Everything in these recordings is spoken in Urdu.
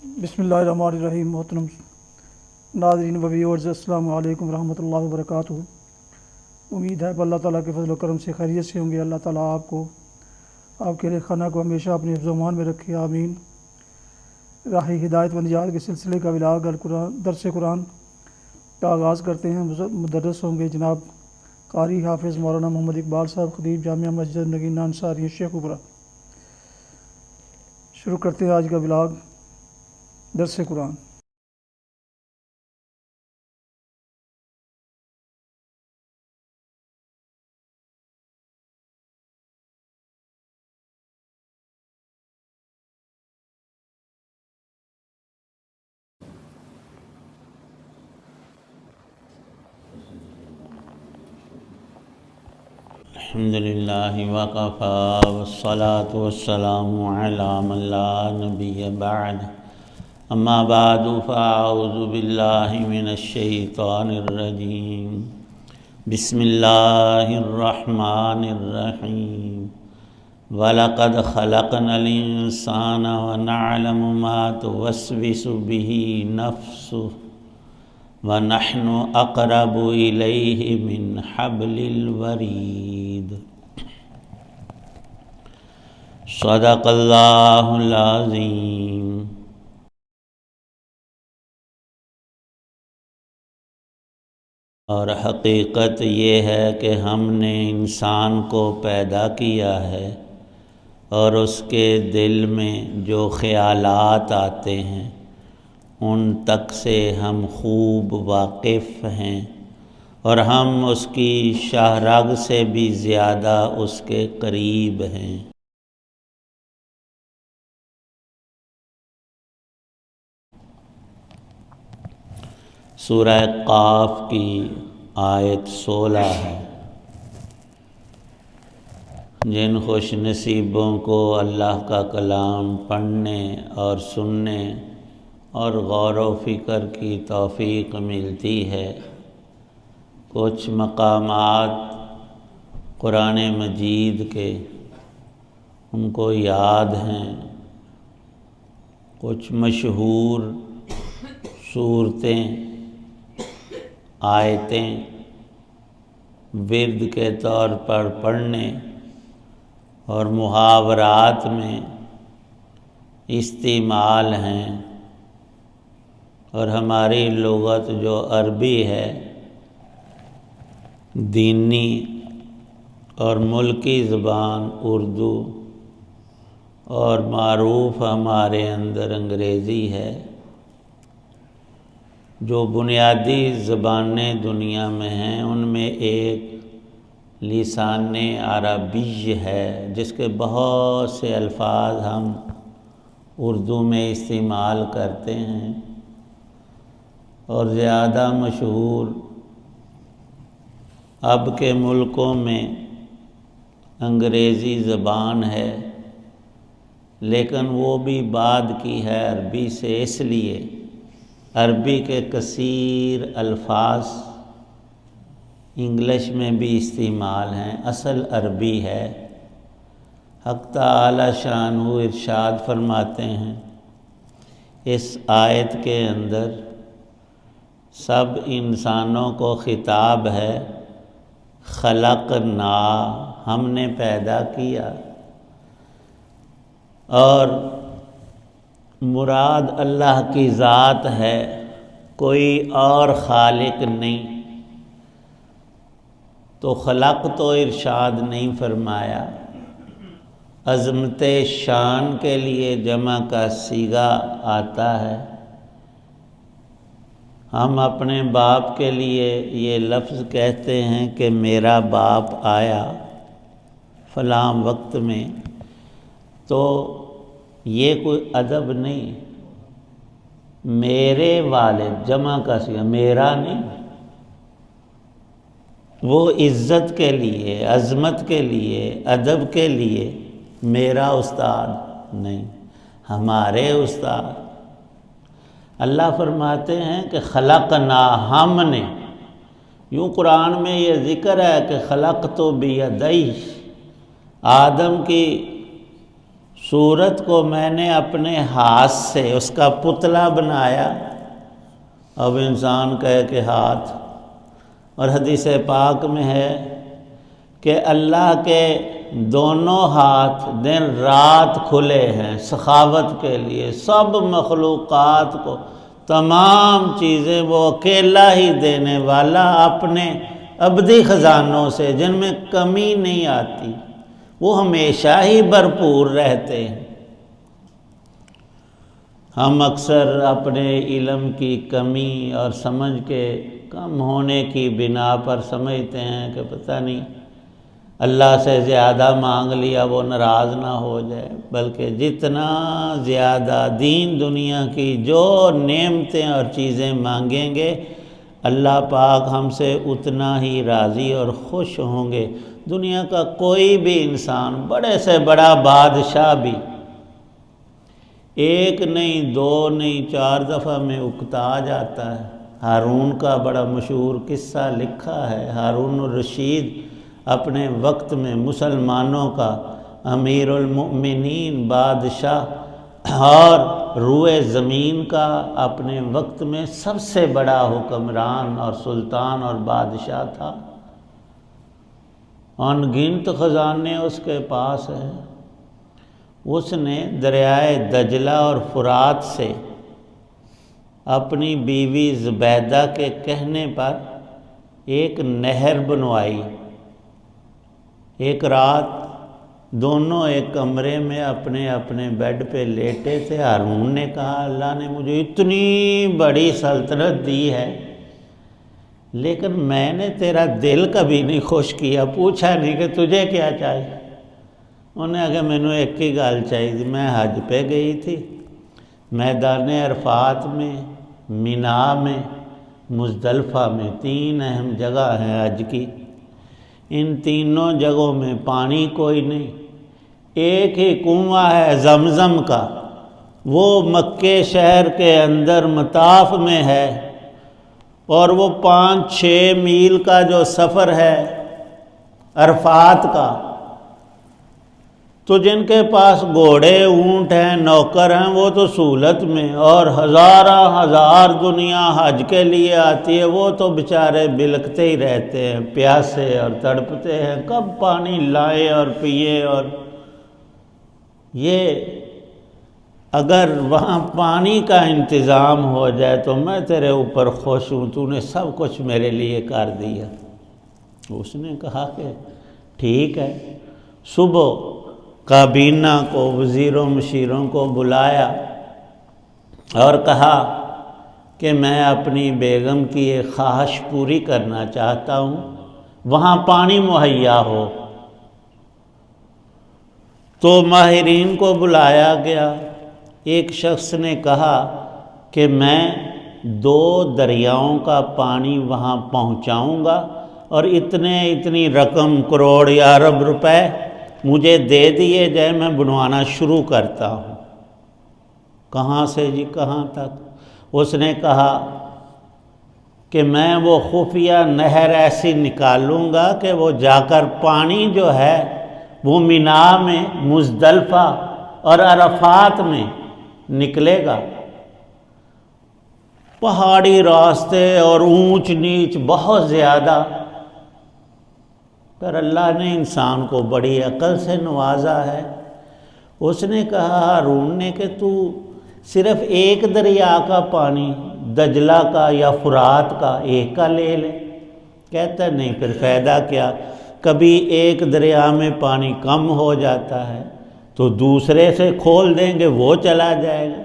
بسم اللہ الرحمن الرحیم۔ محترم ناظرین و ویورز، السلام علیکم ورحمۃ اللہ وبرکاتہ۔ امید ہے کہ اللہ تعالیٰ کے فضل و کرم سے خیریت سے ہوں گے۔ اللہ تعالیٰ آپ کو، آپ کے خانہ کو ہمیشہ اپنے حفظ و امان میں رکھے، آمین۔ راہ ہدایت و نجات کے سلسلے کا ولاگ القرآن درس قرآن کا آغاز کرتے ہیں۔ مدرس ہوں گے جناب قاری حافظ مولانا محمد اقبال صاحب، خطیب جامعہ مسجد نگینہ انصاریہ شیخ پورہ۔ شروع کرتے ہیں آج کا ولاگ درس قرآن۔ الحمد للہ وکفی والصلاة والسلام علی من لا نبی بعد، اما بعد فاعوذ باللہ من الشیطان الرجیم، بسم اللہ الرحمن الرحیم۔ وَلَقَدْ خَلَقْنَا الْإِنسَانَ وَنَعْلَمُ مَا تُوَسْوِسُ بِهِ نَفْسُهُ وَنَحْنُ أَقْرَبُ إِلَيْهِ مِنْ حَبْلِ الْوَرِيدِ۔ صدق اللہ العظیم۔ اور حقیقت یہ ہے کہ ہم نے انسان کو پیدا کیا ہے، اور اس کے دل میں جو خیالات آتے ہیں ان تک سے ہم خوب واقف ہیں، اور ہم اس کی شاہ رگ سے بھی زیادہ اس کے قریب ہیں۔ سورہ قاف کی آیت 16 ہے۔ جن خوش نصیبوں کو اللہ کا کلام پڑھنے اور سننے اور غور و فکر کی توفیق ملتی ہے، کچھ مقامات قرآن مجید کے ان کو یاد ہیں، کچھ مشہور صورتیں، آیتیں ورد کے طور پر پڑھنے اور محاورات میں استعمال ہیں، اور ہماری لغت جو عربی ہے، دینی اور ملکی زبان اردو، اور معروف ہمارے اندر انگریزی ہے، جو بنیادی زبانیں دنیا میں ہیں ان میں ایک لسان عربی ہے، جس کے بہت سے الفاظ ہم اردو میں استعمال کرتے ہیں، اور زیادہ مشہور اب کے ملکوں میں انگریزی زبان ہے، لیکن وہ بھی بعد کی ہے عربی سے، اس لیے عربی کے کثیر الفاظ انگلش میں بھی استعمال ہیں، اصل عربی ہے۔ حق تعالی شانہ ارشاد فرماتے ہیں اس آیت کے اندر، سب انسانوں کو خطاب ہے، خلقنا، ہم نے پیدا کیا، اور مراد اللہ کی ذات ہے، کوئی اور خالق نہیں۔ تو خلق تو ارشاد نہیں فرمایا، عظمت شان کے لیے جمع کا صیغہ آتا ہے۔ ہم اپنے باپ کے لیے یہ لفظ کہتے ہیں کہ میرا باپ آیا فلاں وقت میں، تو یہ کوئی ادب نہیں، میرے والد جمع کا صیغہ، میرا نہیں، وہ عزت کے لیے، عظمت کے لیے، ادب کے لیے میرا استاد نہیں، ہمارے استاد۔ اللہ فرماتے ہیں کہ خلقنا، ہم نے، یوں قرآن میں یہ ذکر ہے کہ خلقت بیدی، آدم کی سورت کو میں نے اپنے ہاتھ سے اس کا پتلا بنایا. اب انسان کہے کہ ہاتھ، اور حدیث پاک میں ہے کہ اللہ کے دونوں ہاتھ دن رات کھلے ہیں سخاوت کے لیے. سب مخلوقات کو تمام چیزیں وہ اکیلا ہی دینے والا اپنے ابدی خزانوں سے جن میں کمی نہیں آتی، وہ ہمیشہ ہی بھرپور رہتے ہیں. ہم اکثر اپنے علم کی کمی اور سمجھ کے کم ہونے کی بنا پر سمجھتے ہیں کہ پتہ نہیں اللہ سے زیادہ مانگ لیا وہ ناراض نہ ہو جائے، بلکہ جتنا زیادہ دین دنیا کی جو نعمتیں اور چیزیں مانگیں گے اللہ پاک ہم سے اتنا ہی راضی اور خوش ہوں گے. دنیا کا کوئی بھی انسان، بڑے سے بڑا بادشاہ بھی، ایک نہیں دو نہیں 4 دفعہ میں اکتا جاتا ہے. ہارون کا بڑا مشہور قصہ لکھا ہے. ہارون الرشید اپنے وقت میں مسلمانوں کا امیر المؤمنین بادشاہ اور روئے زمین کا اپنے وقت میں سب سے بڑا حکمران اور سلطان اور بادشاہ تھا. ان گنت خزانے اس کے پاس ہیں. اس نے دریائے دجلہ اور فرات سے اپنی بیوی زبیدہ کے کہنے پر ایک نہر بنوائی. ایک رات دونوں ایک کمرے میں اپنے اپنے بیڈ پہ لیٹے تھے. ہارون نے کہا اللہ نے مجھے اتنی بڑی سلطنت دی ہے لیکن میں نے تیرا دل کبھی نہیں خوش کیا، پوچھا نہیں کہ تجھے کیا چاہیے. انہیں کہا مینوں ایک ہی گل چاہیے. میں حج پہ گئی تھی، میدان عرفات میں، مینا میں، مزدلفہ میں. 3 اہم جگہ ہیں حج کی. ان تینوں جگہوں میں پانی کوئی نہیں. ایک ہی کنواں ہے زمزم کا، وہ مکے شہر کے اندر مطاف میں ہے، اور وہ 5-6 میل کا جو سفر ہے عرفات کا. تو جن کے پاس گھوڑے اونٹ ہیں نوکر ہیں وہ تو سہولت میں، اور ہزار دنیا حج کے لیے آتی ہے وہ تو بیچارے بلکتے ہی رہتے ہیں، پیاسے اور تڑپتے ہیں کب پانی لائیں اور پیے. اور یہ اگر وہاں پانی کا انتظام ہو جائے تو میں تیرے اوپر خوش ہوں، تو نے سب کچھ میرے لیے کر دیا. اس نے کہا کہ ٹھیک ہے. صبح کابینہ کو، وزیروں مشیروں کو بلایا اور کہا کہ میں اپنی بیگم کی ایک خواہش پوری کرنا چاہتا ہوں، وہاں پانی مہیا ہو. تو ماہرین کو بلایا گیا. ایک شخص نے کہا کہ میں 2 دریاؤں کا پانی وہاں پہنچاؤں گا اور اتنی رقم کروڑ یا ارب روپے مجھے دے دیے جائے، میں بنوانا شروع کرتا ہوں. کہاں سے جی کہاں تک؟ اس نے کہا کہ میں وہ خفیہ نہر ایسی نکالوں گا کہ وہ جا کر پانی جو ہے وہ مینا میں، مزدلفہ اور عرفات میں نکلے گا. پہاڑی راستے اور اونچ نیچ بہت زیادہ، پر اللہ نے انسان کو بڑی عقل سے نوازا ہے. اس نے کہا ہارون نے کہ تو صرف ایک دریا کا پانی، دجلہ کا یا فرات کا، ایک کا لے لے. کہتا نہیں پھر فائدہ کیا، کبھی ایک دریا میں پانی کم ہو جاتا ہے تو دوسرے سے کھول دیں گے وہ چلا جائے گا.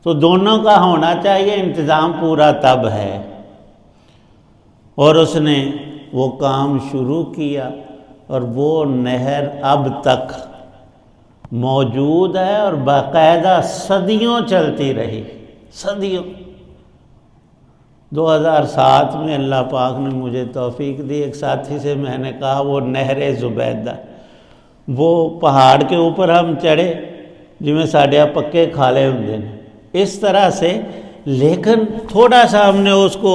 تو دونوں کا ہونا چاہیے انتظام پورا تب ہے. اور اس نے وہ کام شروع کیا اور وہ نہر اب تک موجود ہے اور باقاعدہ صدیوں چلتی رہی. صدیوں. 2007 میں اللہ پاک نے مجھے توفیق دی، ایک ساتھی سے میں نے کہا وہ نہر زبیدہ، وہ پہاڑ کے اوپر ہم چڑھے جی میں ساڑھے پکے کھالے ہوندے ہیں اس طرح سے، لیکن تھوڑا سا ہم نے اس کو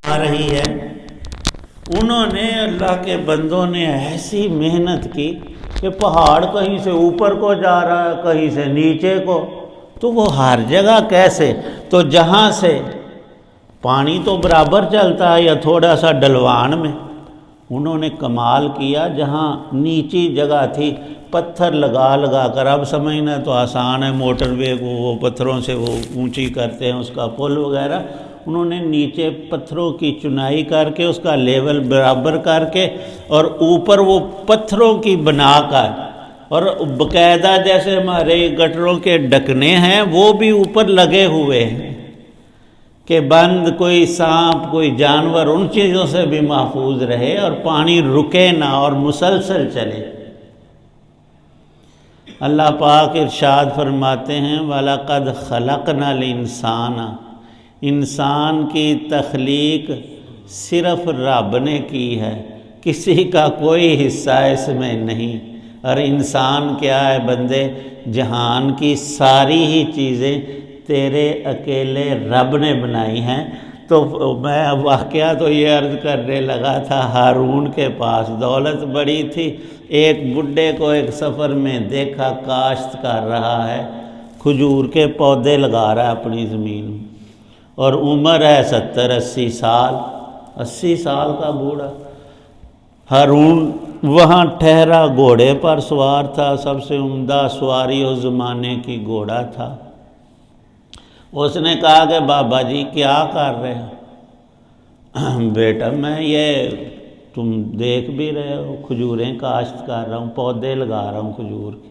آ رہی ہے. انہوں نے، اللہ کے بندوں نے ایسی محنت کی کہ پہاڑ کہیں سے اوپر کو جا رہا ہے کہیں سے نیچے کو، تو وہ ہر جگہ کیسے؟ تو جہاں سے پانی تو برابر چلتا ہے یا تھوڑا سا ڈلوان میں، انہوں نے کمال کیا جہاں نیچی جگہ تھی پتھر لگا لگا کر، اب سمجھنا تو آسان ہے، موٹر وے کو وہ پتھروں سے وہ اونچی کرتے ہیں اس کا پل وغیرہ، انہوں نے نیچے پتھروں کی چنائی کر کے اس کا لیول برابر کر کے اور اوپر وہ پتھروں کی بنا کر، اور باقاعدہ جیسے ہمارے گٹروں کے ڈکنے ہیں وہ بھی اوپر لگے ہوئے ہیں کہ بند کوئی سانپ کوئی جانور ان چیزوں سے بھی محفوظ رہے اور پانی رکے نہ اور مسلسل چلے۔ اللہ پاک ارشاد فرماتے ہیں وَلَقَدْ خَلَقْنَا الْإِنسَانَ، انسان کی تخلیق صرف رب نے کی ہے، کسی کا کوئی حصہ اس میں نہیں۔ اور انسان کیا ہے بندے، جہان کی ساری ہی چیزیں تیرے اکیلے رب نے بنائی ہیں۔ تو میں واقعہ تو یہ عرض کرنے لگا تھا، ہارون کے پاس دولت بڑی تھی، ایک بڈھے کو ایک سفر میں دیکھا کاشت کر رہا ہے، کھجور کے پودے لگا رہا ہے اپنی زمین میں، اور عمر ہے 70-80 سال، 80 سال کا بوڑھا۔ ہارون وہاں ٹھہرا، گھوڑے پر سوار تھا، سب سے عمدہ سواری اس زمانے کی گھوڑا تھا۔ اس نے کہا کہ بابا جی کیا کر رہے ہیں؟ بیٹا میں یہ تم دیکھ بھی رہے ہو کھجوریں کاشت کر رہا ہوں، پودے لگا رہا ہوں کھجور کے۔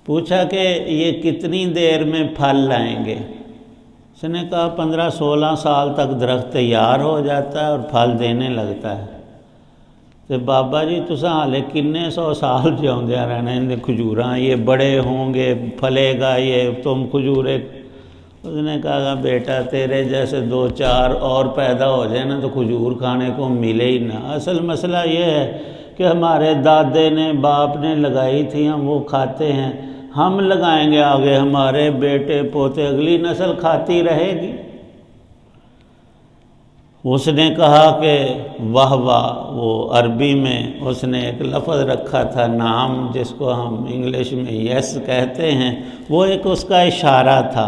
پوچھا کہ یہ کتنی دیر میں پھل لائیں گے؟ اس نے کہا 15-16 سال تک درخت تیار ہو جاتا ہے اور پھل دینے لگتا ہے۔ تو بابا جی تساں ہالے کنے 100 سال جیوندے رہنا ان کھجوراں، یہ بڑے ہوں گے پھلے گا یہ، تم کھجورے۔ اس نے کہا بیٹا تیرے جیسے 2-4 اور پیدا ہو جائیں نا تو کھجور کھانے کو ملے ہی نہ۔ اصل مسئلہ یہ ہے کہ ہمارے دادے نے باپ نے لگائی تھی، ہم وہ کھاتے ہیں، ہم لگائیں گے آگے ہمارے بیٹے پوتے، اگلی نسل کھاتی رہے گی۔ اس نے کہا کہ واہ واہ، وہ عربی میں اس نے ایک لفظ رکھا تھا نام، جس کو ہم انگلش میں یس کہتے ہیں، وہ ایک اس کا اشارہ تھا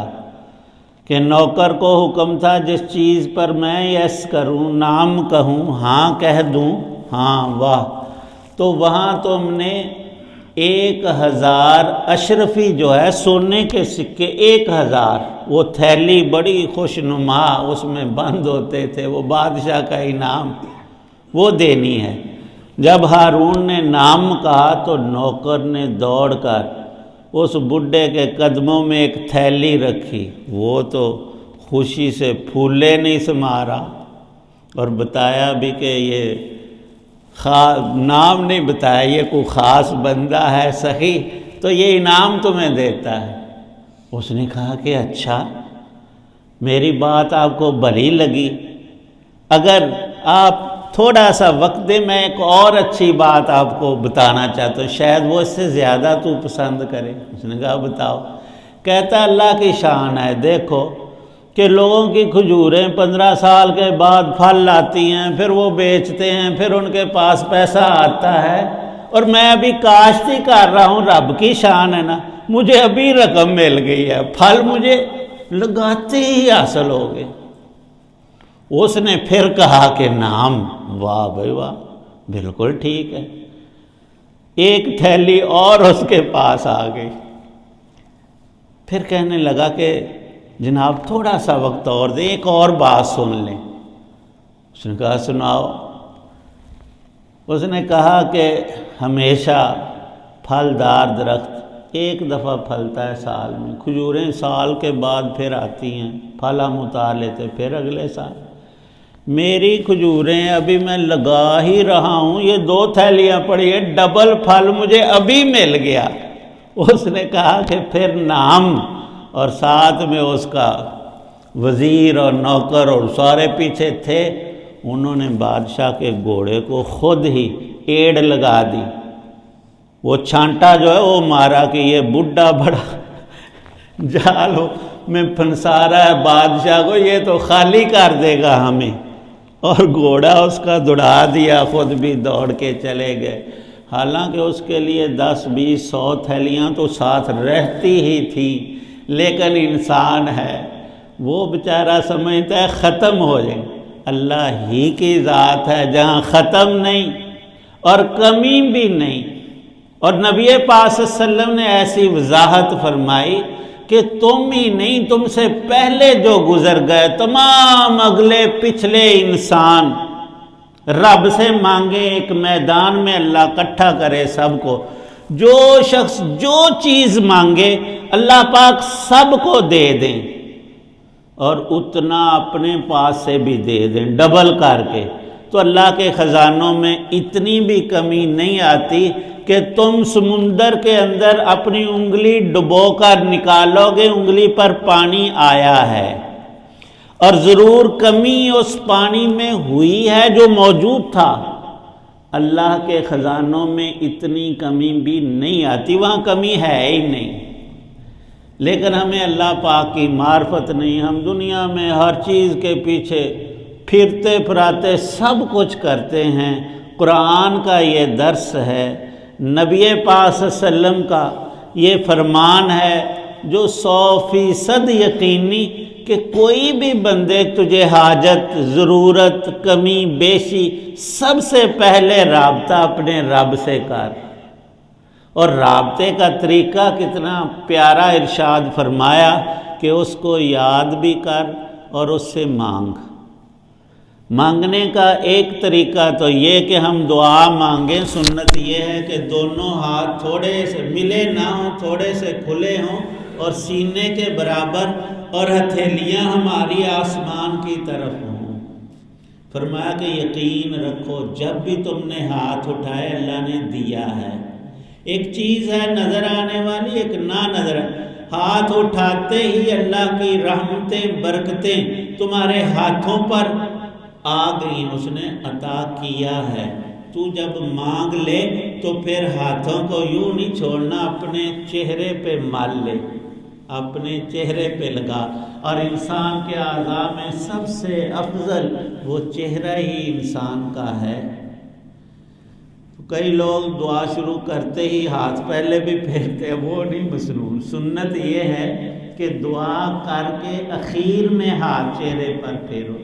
کہ نوکر کو حکم تھا جس چیز پر میں یس کروں، نام کہوں، ہاں کہہ دوں، ہاں واہ، تو وہاں تم نے 1000 اشرفی جو ہے سونے کے سکے 1000، وہ تھیلی بڑی خوش نما اس میں بند ہوتے تھے، وہ بادشاہ کا انعام، وہ دینی ہے۔ جب ہارون نے نام کہا تو نوکر نے دوڑ کر اس بڈھے کے قدموں میں ایک تھیلی رکھی، وہ تو خوشی سے پھولے نہیں سما رہا، اور بتایا بھی کہ یہ نام نہیں بتایا، یہ کوئی خاص بندہ ہے سخی تو یہ انعام تمہیں دیتا ہے۔ اس نے کہا کہ اچھا، میری بات آپ کو بھلی لگی، اگر آپ تھوڑا سا وقت دے میں ایک اور اچھی بات آپ کو بتانا چاہتا ہوں، شاید وہ اس سے زیادہ تو پسند کرے۔ اس نے کہا بتاؤ۔ کہتا اللہ کی شان ہے، دیکھو کہ لوگوں کی کھجوریں 15 سال کے بعد پھل لاتی ہیں، پھر وہ بیچتے ہیں، پھر ان کے پاس پیسہ آتا ہے، اور میں ابھی کاشت ہی کر رہا ہوں، رب کی شان ہے نا، مجھے ابھی رقم مل گئی ہے، پھل مجھے لگاتے ہی حاصل ہو گئے۔ اس نے پھر کہا کہ نام، واہ بھائی واہ، بالکل ٹھیک ہے۔ ایک تھیلی اور اس کے پاس آ گئی۔ پھر کہنے لگا کہ جناب تھوڑا سا وقت اور دے، ایک اور بات سن لیں۔ اس نے کہا سناؤ۔ اس نے کہا کہ ہمیشہ پھلدار درخت ایک دفعہ پھلتا ہے سال میں، کھجوریں سال کے بعد پھر آتی ہیں، پھل ہم اتار لیتے پھر اگلے سال۔ میری کھجوریں ابھی میں لگا ہی رہا ہوں، یہ 2 تھیلیاں پڑی ہیں، ڈبل پھل مجھے ابھی مل گیا۔ اس نے کہا کہ پھر نام، اور ساتھ میں اس کا وزیر اور نوکر اور سارے پیچھے تھے، انہوں نے بادشاہ کے گھوڑے کو خود ہی ایڑ لگا دی، وہ چھانٹا جو ہے وہ مارا کہ یہ بڈھا بڑا جالوں میں پھنسا رہا ہے بادشاہ کو، یہ تو خالی کر دے گا ہمیں، اور گھوڑا اس کا دوڑا دیا، خود بھی دوڑ کے چلے گئے۔ حالانکہ اس کے لیے 10 20 100 تھیلیاں تو ساتھ رہتی ہی تھی، لیکن انسان ہے وہ بیچارہ سمجھتا ہے ختم ہو جائے۔ اللہ ہی کی ذات ہے جہاں ختم نہیں اور کمی بھی نہیں۔ اور نبی پاک صلی اللہ علیہ وسلم نے ایسی وضاحت فرمائی کہ تم ہی نہیں، تم سے پہلے جو گزر گئے تمام اگلے پچھلے انسان رب سے مانگے، ایک میدان میں اللہ اکٹھا کرے سب کو، جو شخص جو چیز مانگے اللہ پاک سب کو دے دیں، اور اتنا اپنے پاس سے بھی دے دیں ڈبل کر کے۔ تو اللہ کے خزانوں میں اتنی بھی کمی نہیں آتی کہ تم سمندر کے اندر اپنی انگلی ڈبو کر نکالو گے انگلی پر پانی آیا ہے، اور ضرور کمی اس پانی میں ہوئی ہے جو موجود تھا۔ اللہ کے خزانوں میں اتنی کمی بھی نہیں آتی، وہاں کمی ہے ہی نہیں۔ لیکن ہمیں اللہ پاک کی معرفت نہیں، ہم دنیا میں ہر چیز کے پیچھے پھرتے پھراتے سب کچھ کرتے ہیں۔ قرآن کا یہ درس ہے، نبی پاک صلی اللہ علیہ وسلم کا یہ فرمان ہے جو 100% یقینی کہ کوئی بھی بندے تجھے حاجت، ضرورت، کمی بیشی، سب سے پہلے رابطہ اپنے رب سے کر۔ اور رابطے کا طریقہ کتنا پیارا ارشاد فرمایا کہ اس کو یاد بھی کر اور اس سے مانگ۔ مانگنے کا ایک طریقہ تو یہ کہ ہم دعا مانگیں، سنت یہ ہے کہ دونوں ہاتھ تھوڑے سے ملے نہ ہوں، تھوڑے سے کھلے ہوں اور سینے کے برابر، اور ہتھیلیاں ہماری آسمان کی طرف ہوں۔ فرمایا کہ یقین رکھو جب بھی تم نے ہاتھ اٹھائے اللہ نے دیا ہے۔ ایک چیز ہے نظر آنے والی، ایک نہ نظر۔ ہاتھ اٹھاتے ہی اللہ کی رحمتیں، برکتیں تمہارے ہاتھوں پر آ گئیں، اس نے عطا کیا ہے۔ تو جب مانگ لے تو پھر ہاتھوں کو یوں نہیں چھوڑنا، اپنے چہرے پہ مال لے، اپنے چہرے پہ لگا۔ اور انسان کے اعضاء میں سب سے افضل وہ چہرہ ہی انسان کا ہے۔ کئی لوگ دعا شروع کرتے ہی ہاتھ پہلے بھی پھیرتے ہیں، وہ نہیں مسنون۔ سنت یہ ہے کہ دعا کر کے اخیر میں ہاتھ چہرے پر پھیرو۔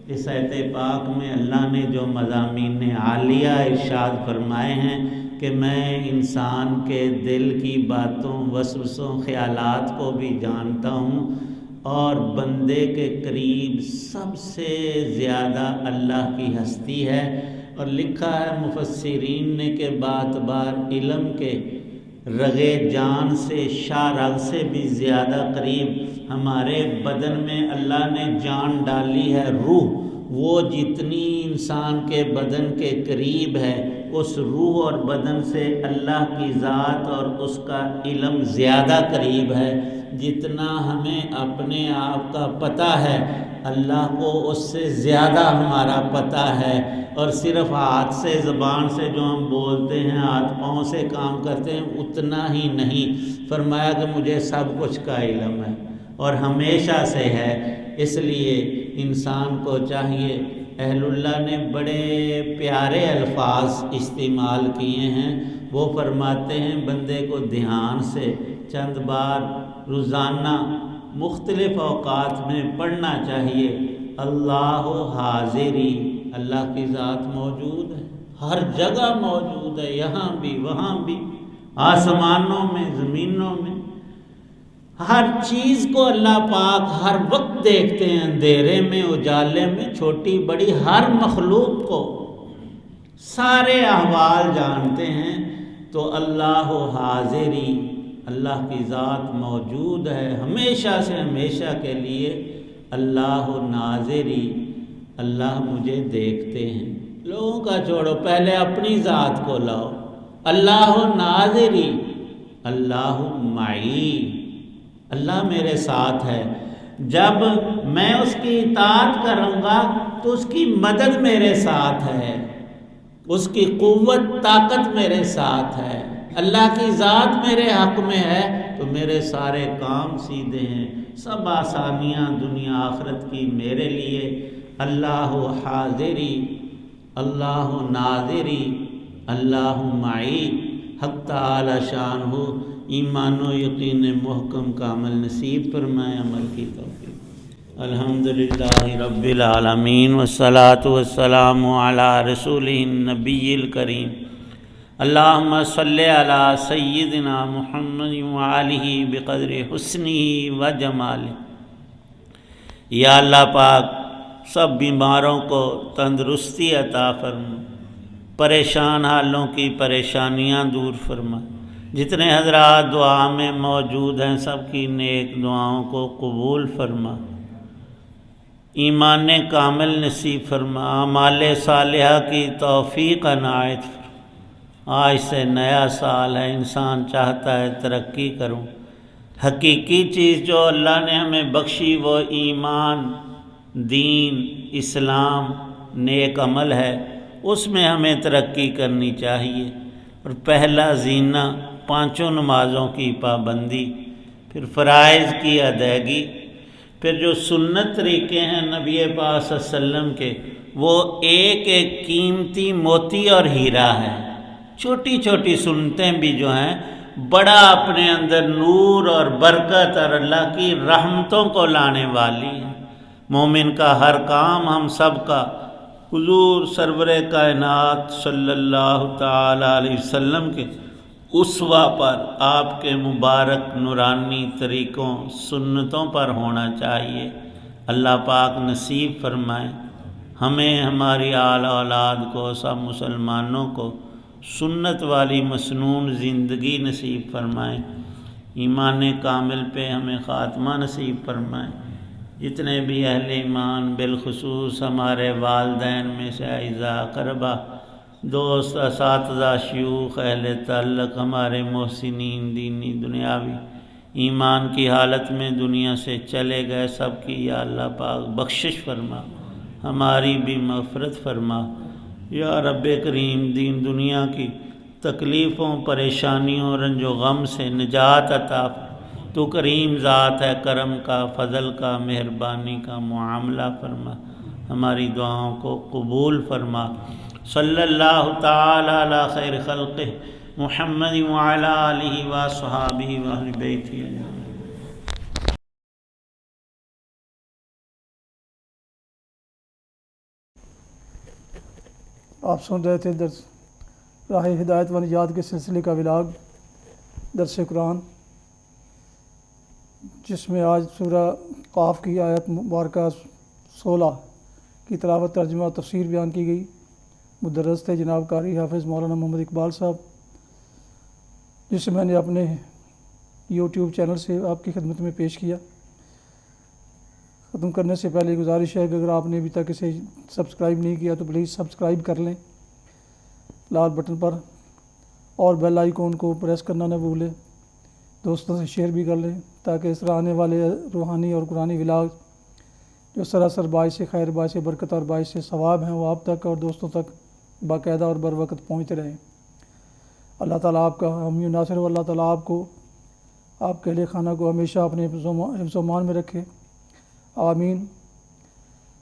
اس آیت پاک میں اللہ نے جو مضامین عالیہ ارشاد فرمائے ہیں کہ میں انسان کے دل کی باتوں، وسوسوں، خیالات کو بھی جانتا ہوں، اور بندے کے قریب سب سے زیادہ اللہ کی ہستی ہے۔ اور لکھا ہے مفسرین نے کہ بات بار علم کے رگے جان سے، شاہ رگ سے بھی زیادہ قریب ہمارے بدن میں اللہ نے جان ڈالی ہے، روح۔ وہ جتنی انسان کے بدن کے قریب ہے، اس روح اور بدن سے اللہ کی ذات اور اس کا علم زیادہ قریب ہے۔ جتنا ہمیں اپنے آپ کا پتہ ہے، اللہ کو اس سے زیادہ ہمارا پتہ ہے۔ اور صرف ہاتھ سے، زبان سے جو ہم بولتے ہیں، ہاتھ پاؤں سے کام کرتے ہیں، اتنا ہی نہیں۔ فرمایا کہ مجھے سب کچھ کا علم ہے اور ہمیشہ سے ہے۔ اس لیے انسان کو چاہیے، اہل اللہ نے بڑے پیارے الفاظ استعمال کیے ہیں۔ وہ فرماتے ہیں بندے کو دھیان سے چند بار روزانہ مختلف اوقات میں پڑھنا چاہیے، اللہ حاضری، اللہ کی ذات موجود ہے، ہر جگہ موجود ہے، یہاں بھی وہاں بھی، آسمانوں میں، زمینوں میں، ہر چیز کو اللہ پاک ہر وقت دیکھتے ہیں، اندھیرے میں، اجالے میں، چھوٹی بڑی ہر مخلوق کو سارے احوال جانتے ہیں۔ تو اللہ حاضری، اللہ کی ذات موجود ہے ہمیشہ سے ہمیشہ کے لیے۔ اللہ ناظری، اللہ مجھے دیکھتے ہیں۔ لوگوں کا چھوڑو، پہلے اپنی ذات کو لاؤ۔ اللہ ناظری، اللہ معی، اللہ میرے ساتھ ہے۔ جب میں اس کی اطاعت کروں گا تو اس کی مدد میرے ساتھ ہے، اس کی قوت طاقت میرے ساتھ ہے۔ اللہ کی ذات میرے حق میں ہے تو میرے سارے کام سیدھے ہیں، سب آسانیاں دنیا آخرت کی میرے لیے۔ اللہ حاضری، اللہ ناظری، اللہم معی حق تعالی شان ہو ایمان و یقین محکم کامل نصیب فرمائے، عمل کی توفیق۔ الحمدللہ رب العالمین والصلاة والسلام علی رسولہ النبی الکریم، اللہم صلی علی سیدنا محمد وآلہ بقدر حسنہ و جمالہ۔ یا اللہ پاک سب بیماروں کو تندرستی عطا فرما، پریشان حالوں کی پریشانیاں دور فرما، جتنے حضرات دعا میں موجود ہیں سب کی نیک دعاؤں کو قبول فرما، ایمان کامل نصیب فرما، اعمال صالحہ کی توفیق عنایت فرما۔ آج سے نیا سال ہے، انسان چاہتا ہے ترقی کروں، حقیقی چیز جو اللہ نے ہمیں بخشی وہ ایمان، دین، اسلام، نیک عمل ہے، اس میں ہمیں ترقی کرنی چاہیے۔ اور پہلا زینہ پانچوں نمازوں کی پابندی، پھر فرائض کی ادائیگی، پھر جو سنت طریقے ہیں نبی پاک صلی اللہ علیہ وسلم کے، وہ ایک ایک قیمتی موتی اور ہیرا ہے۔ چھوٹی چھوٹی سنتیں بھی جو ہیں بڑا اپنے اندر نور اور برکت اور اللہ کی رحمتوں کو لانے والی ہیں۔ مومن کا ہر کام ہم سب کا حضور سرور کائنات صلی اللہ تعالی علیہ وسلم کے اسوہ پر، آپ کے مبارک نورانی طریقوں سنتوں پر ہونا چاہیے۔ اللہ پاک نصیب فرمائے ہمیں، ہماری آل اولاد کو، سب مسلمانوں کو سنت والی مسنون زندگی نصیب فرمائیں، ایمان کامل پہ ہمیں خاتمہ نصیب فرمائیں۔ جتنے بھی اہل ایمان، بالخصوص ہمارے والدین میں سے اعزاء اقربا، دوست، اساتذہ، شیوخ، اہل تعلق، ہمارے محسنین دینی دنیاوی ایمان کی حالت میں دنیا سے چلے گئے، سب کی یا اللہ پاک بخشش فرما، ہماری بھی مغفرت فرما۔ یا رب کریم دین دنیا کی تکلیفوں، پریشانیوں، رنج و غم سے نجات عطا فرما۔ تو کریم ذات ہے، کرم کا، فضل کا، مہربانی کا معاملہ فرما، ہماری دعاؤں کو قبول فرما۔ صلی اللہ تعالی علی خیر خلقہ محمد وعلی آلہ وصحابہ واہل بیتہ اجمعین۔ آپ سن رہے تھے درس راہ ہدایت و نجات کے سلسلے کا ولاگ، درس قرآن، جس میں آج سورہ قاف کی آیت مبارکہ 16 کی تلاوت، ترجمہ اور تفسیر بیان کی گئی۔ مدرس تھے جناب قاری حافظ مولانا محمد اقبال صاحب، جسے میں نے اپنے یوٹیوب چینل سے آپ کی خدمت میں پیش کیا۔ ختم کرنے سے پہلے گزارش ہے کہ اگر آپ نے ابھی تک اسے سبسکرائب نہیں کیا تو پلیز سبسکرائب کر لیں لال بٹن پر، اور بیل آئیکن کو پریس کرنا نہ بھولیں، دوستوں سے شیئر بھی کر لیں تاکہ اس طرح آنے والے روحانی اور قرآنی ولاگ جو سراسر باعث خیر، باعث برکت اور باعث ثواب ہیں وہ آپ تک اور دوستوں تک باقاعدہ اور بر وقت پہنچتے رہیں۔ اللہ تعالیٰ آپ کا حامی و ناصر ہو، اللہ تعالیٰ آپ کو، آپ کے اہل خانہ کو ہمیشہ اپنے حفظ و امان میں رکھے، آمین۔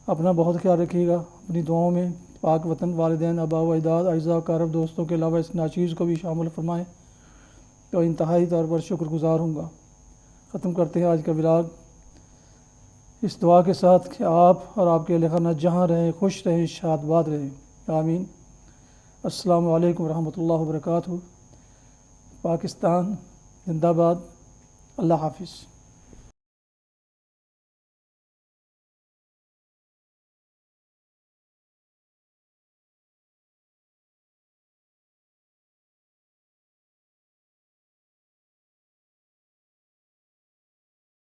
اپنا بہت خیال رکھیے گا، اپنی دعاؤں میں پاک وطن، والدین، آباء و اجداد، اعزاء اقارب، دوستوں کے علاوہ اس ناچیز کو بھی شامل فرمائیں تو انتہائی طور پر شکر گزار ہوں گا۔ ختم کرتے ہیں آج کا ولاگ اس دعا کے ساتھ کہ آپ اور آپ کے اہل خانہ جہاں رہیں خوش رہیں، شاد باد رہیں، آمین۔ السلام علیکم ورحمۃ اللہ وبرکاتہ۔ پاکستان زندہ باد۔ اللہ حافظ۔